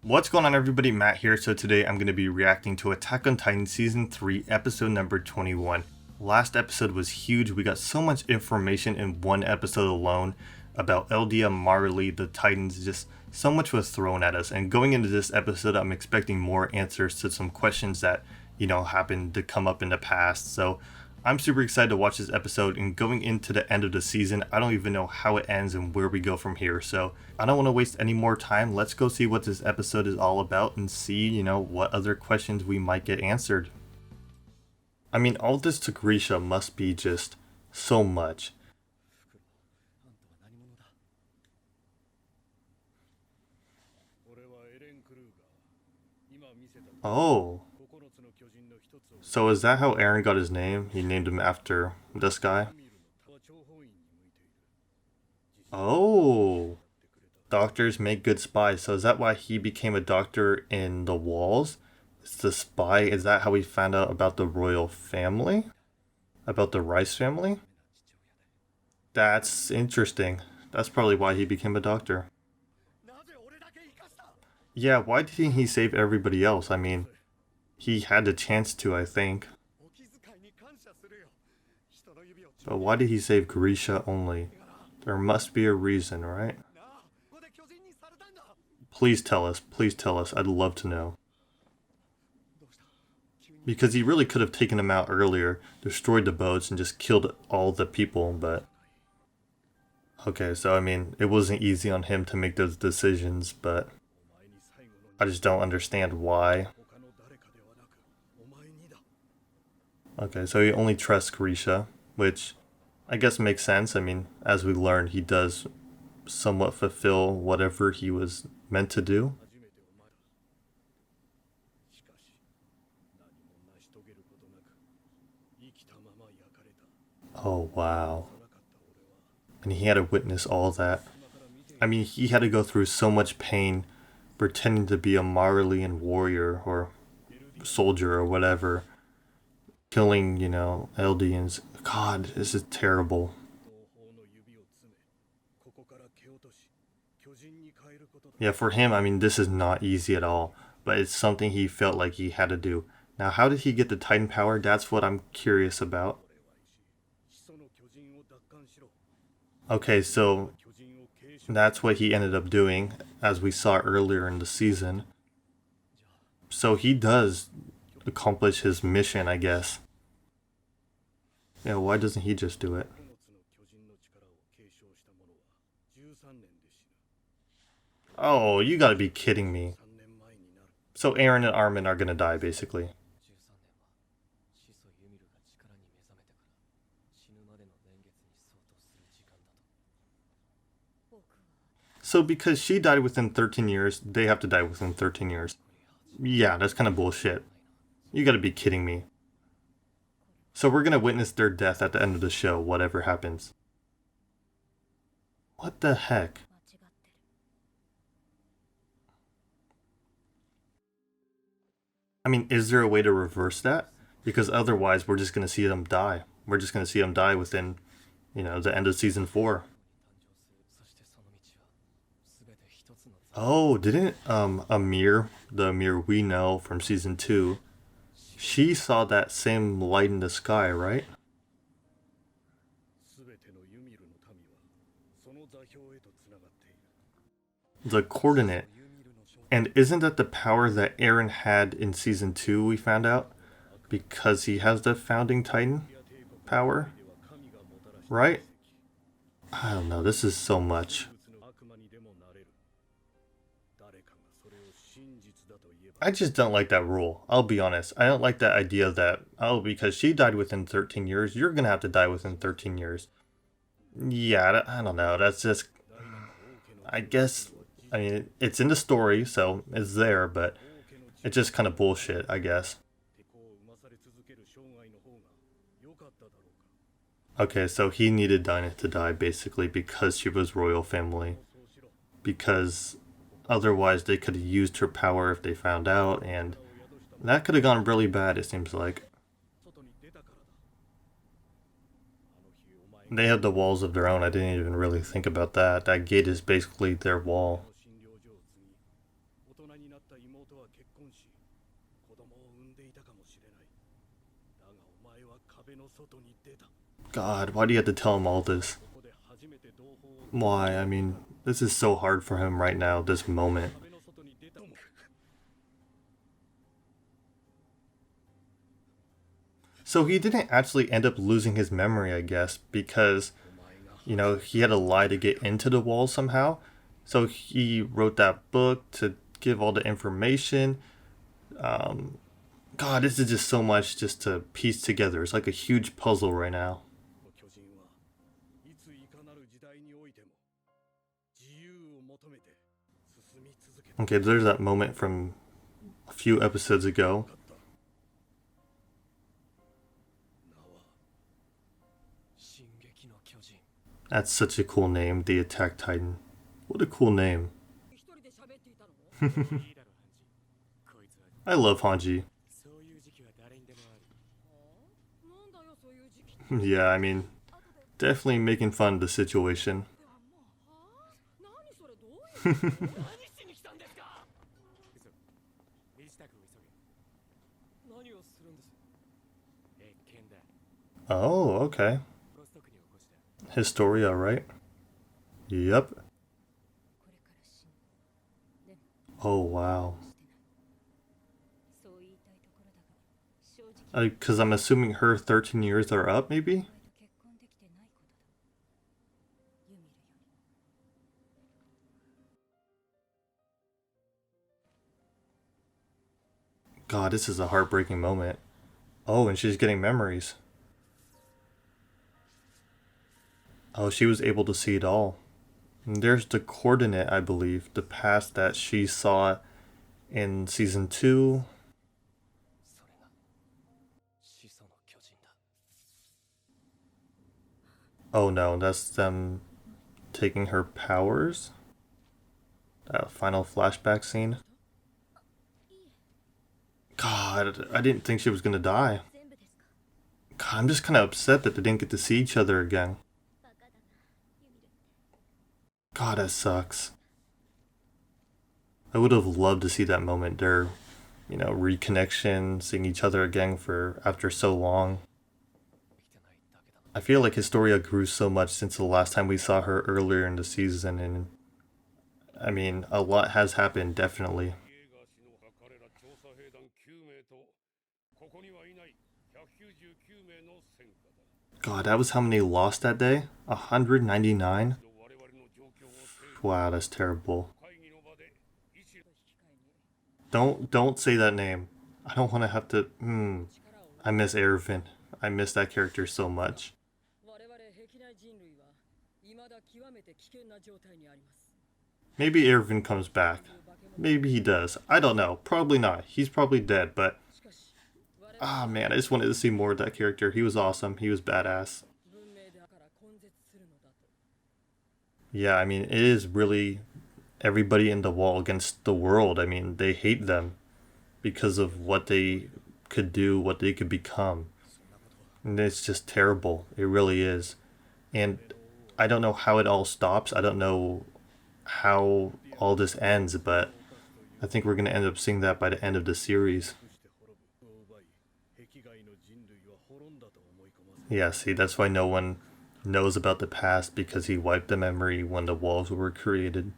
What's going on, everybody? Matt here. So today I'm going to be reacting to Attack on Titan Season 3 episode number 21. Last episode was huge. We got so much information in one episode alone about Eldia, Marley, the Titans. Just so much was thrown at us. And going into this episode, I'm expecting more answers to some questions that, happened to come up in the past. So I'm super excited to watch this episode, and going into the end of the season, I don't even know how it ends and where we go from here. So I don't want to waste any more time. Let's go see what this episode is all about and see, what other questions we might get answered. I mean, all this to Grisha must be just so much. Oh. So is that how Eren got his name? He named him after this guy? Oh. Doctors make good spies. So is that why he became a doctor in the walls? It's the spy. Is that how he found out about the royal family? About the Rice family? That's interesting. That's probably why he became a doctor. Yeah, why didn't he save everybody else? I mean, he had the chance to, I think. But why did he save Grisha only? There must be a reason, right? Please tell us. Please tell us. I'd love to know. Because he really could have taken him out earlier, destroyed the boats, and just killed all the people, but... Okay, so I mean, it wasn't easy on him to make those decisions, but... I just don't understand why. Okay, so he only trusts Grisha, which I guess makes sense. I mean, as we learned, he does somewhat fulfill whatever he was meant to do. Oh, wow. And he had to witness all that. I mean, he had to go through so much pain pretending to be a Marleyan warrior or soldier or whatever, killing, Eldians. God, this is terrible. Yeah, for him, I mean, this is not easy at all, but it's something he felt like he had to do. Now, how did he get the Titan power? That's what I'm curious about. Okay, so that's what he ended up doing, as we saw earlier in the season. So he does accomplish his mission, I guess. Yeah, why doesn't he just do it? Oh, you gotta be kidding me. So Eren and Armin are gonna die, basically. So because she died within 13 years, they have to die within 13 years. Yeah, that's kind of bullshit. You gotta be kidding me. So we're gonna witness their death at the end of the show, whatever happens. What the heck? I mean, is there a way to reverse that? Because otherwise, we're just gonna see them die. We're just gonna see them die within, the end of season 4. Oh, didn't Amir, the Amir we know from season 2, she saw that same light in the sky, right? The coordinate. And isn't that the power that Eren had in season 2, we found out? Because he has the founding Titan power? Right? I don't know, this is so much. I just don't like that rule. I'll be honest. I don't like that idea that, oh, because she died within 13 years, you're gonna have to die within 13 years. Yeah, I don't know. That's just. I guess. I mean, it's in the story, so it's there, but it's just kind of bullshit, I guess. Okay, so he needed Dinah to die basically because she was royal family. Because otherwise they could have used her power if they found out, and that could have gone really bad, it seems like. They have the walls of their own. I didn't even really think about that. That gate is basically their wall. God, why do you have to tell him all this? Why? I mean, this is so hard for him right now, this moment. So he didn't actually end up losing his memory, I guess, because, he had to lie to get into the wall somehow. So he wrote that book to give all the information. Um, God, this is just so much just to piece together. It's like a huge puzzle right now. Okay, there's that moment from a few episodes ago. That's such a cool name, the Attack Titan. What a cool name. I love Hanji. Yeah, I mean, definitely making fun of the situation. Oh, okay. Historia, right? Yep. Oh, wow. Because I'm assuming her 13 years are up, maybe? God, this is a heartbreaking moment. Oh, and she's getting memories. Oh, she was able to see it all. And there's the coordinate, I believe, the past that she saw in season 2. Oh no, that's them taking her powers? That final flashback scene? God, I didn't think she was gonna die. God, I'm just kind of upset that they didn't get to see each other again. God, that sucks. I would have loved to see that moment, their, reconnection, seeing each other again for after so long. I feel like Historia grew so much since the last time we saw her earlier in the season, and I mean, a lot has happened, definitely. God, that was how many lost that day? 199? Wow, that's terrible. Don't say that name. I don't want to have to. I miss Erevin. I miss that character so much. Maybe Erevin comes back. Maybe he does. I don't know. Probably not. He's probably dead, but ah man, I just wanted to see more of that character. He was awesome. He was badass. Yeah, I mean, it is really everybody in the wall against the world. I mean, they hate them because of what they could do, what they could become. And it's just terrible. It really is. And I don't know how it all stops. I don't know how all this ends, but I think we're going to end up seeing that by the end of the series. Yeah, see, that's why no one knows about the past because he wiped the memory when the walls were created.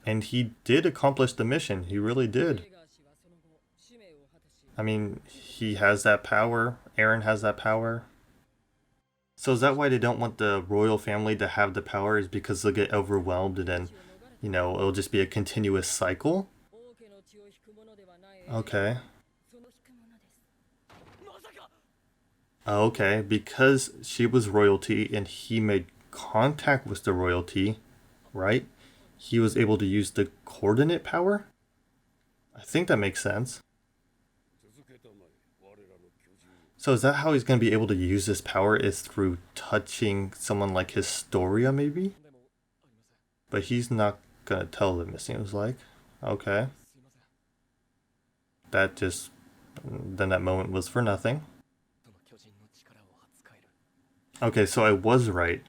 And he did accomplish the mission. He really did. I mean, he has that power. Eren has that power. So is that why they don't want the royal family to have the power? Is because they'll get overwhelmed and then, it'll just be a continuous cycle? Okay. Okay, because she was royalty and he made contact with the royalty, right? He was able to use the coordinate power? I think that makes sense. So is that how he's going to be able to use this power is through touching someone like Historia maybe? But he's not going to tell them, it seems like. Okay. That just... Then that moment was for nothing. Okay, so I was right.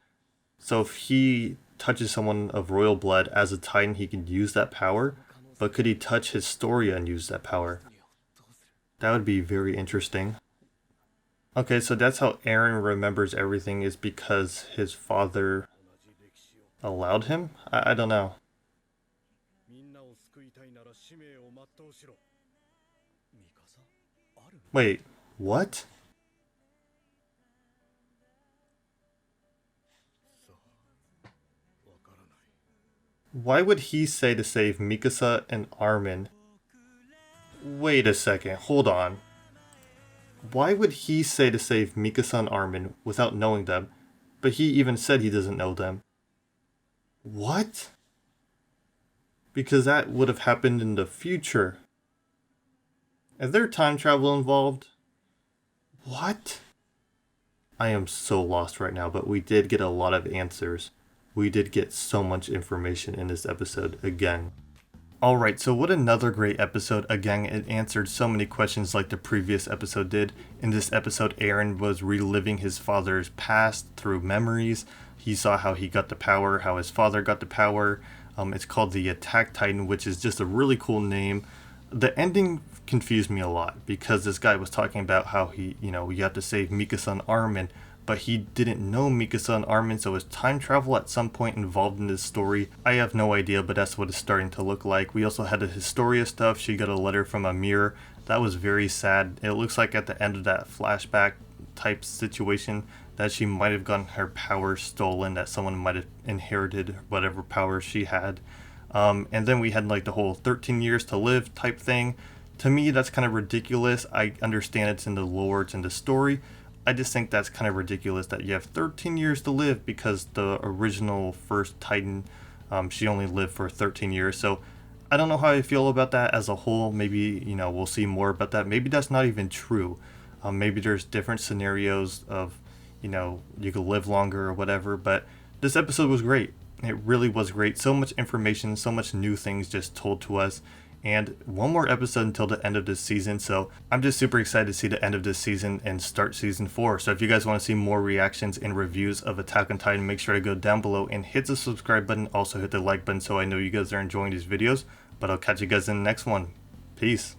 So if he touches someone of royal blood as a Titan, he can use that power. But could he touch Historia and use that power? That would be very interesting. Okay, so that's how Eren remembers everything, is because his father allowed him? I don't know. Wait, what? Why would he say to save Mikasa and Armin? Wait a second, hold on. Why would he say to save Mikasa and Armin without knowing them? But he even said he doesn't know them. What? Because that would have happened in the future. Is there time travel involved? What? I am so lost right now, but we did get a lot of answers. We did get so much information in this episode again. Alright, so what another great episode. Again, it answered so many questions like the previous episode did. In this episode, Eren was reliving his father's past through memories. He saw how he got the power, how his father got the power. It's called the Attack Titan, which is just a really cool name. The ending confused me a lot because this guy was talking about how he, you have to save Mikasa and Armin, but he didn't know Mikasa and Armin, so is time travel at some point involved in this story? I have no idea, but that's what it's starting to look like. We also had the Historia stuff. She got a letter from Amir. That was very sad. It looks like at the end of that flashback type situation that she might have gotten her power stolen, that someone might have inherited whatever power she had. And then we had like the whole 13 years to live type thing. To me, that's kind of ridiculous. I understand it's in the lore, it's in the story. I just think that's kind of ridiculous that you have 13 years to live, because the original first Titan, she only lived for 13 years. So I don't know how I feel about that as a whole. Maybe, we'll see more about that. Maybe that's not even true. Maybe there's different scenarios of, you could live longer or whatever. But this episode was great. It really was great. So much information, so much new things just told to us. And one more episode until the end of this season, so I'm just super excited to see the end of this season and start season 4. So if you guys want to see more reactions and reviews of Attack on Titan, make sure to go down below and hit the subscribe button. Also hit the like button so I know you guys are enjoying these videos. But I'll catch you guys in the next one. Peace.